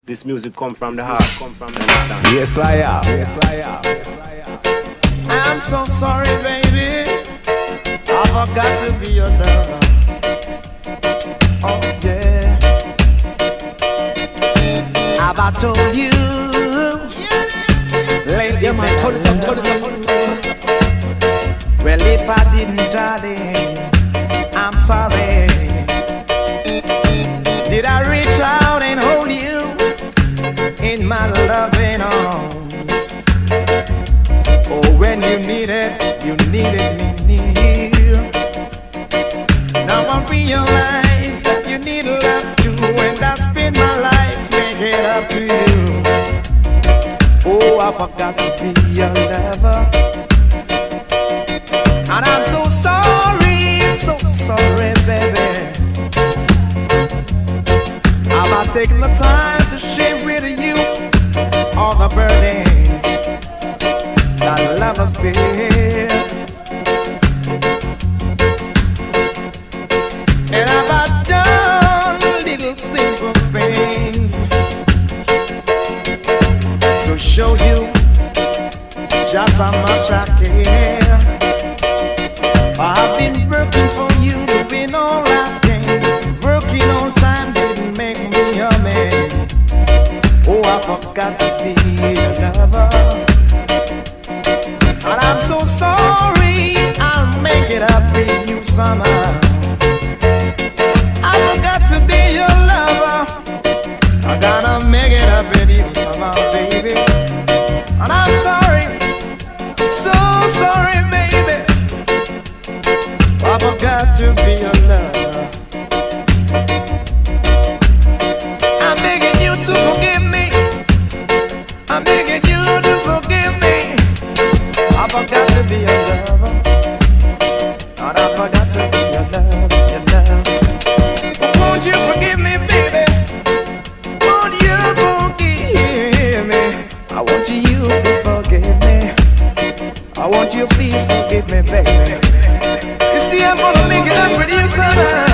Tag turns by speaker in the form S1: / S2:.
S1: This music come from the heart. Understand?
S2: Yes, I am. Yes, I am. Yes, I am.
S3: I'm so sorry, baby. I forgot to be your lover. Oh, yeah. Have I told you? Lately,
S2: Yeah, man, turn it up.
S3: Well, if I didn't, darling, I'm sorry. Did I reach out and hold you in my loving arms? Oh, when you needed me near. Now I realize that you need love too, and I spend my life making it up to you. Oh, I forgot to be your lover, and I'm so sorry, baby. I've not taken the time to share with you all the burdens that lovers bear. And I've not done little simple things to show you just how much I care. I've been working for you, doing all I can. Working all time didn't make me a man. Oh, I forgot to be a lover, and I'm so sorry. I'll make it up with you somehow. I forgot to be your lover. I gotta make it up with you somehow, baby. And I'm sorry, so sorry, baby. I forgot to be your lover. I'm begging you to forgive me. I'm begging you to forgive me. I forgot to be your lover. And I forgot to be your love. Won't you forgive me, baby? Won't you forgive me? I want you, please forgive me. I want you, please forgive me, baby. You see, I'm gonna make it up with you somehow.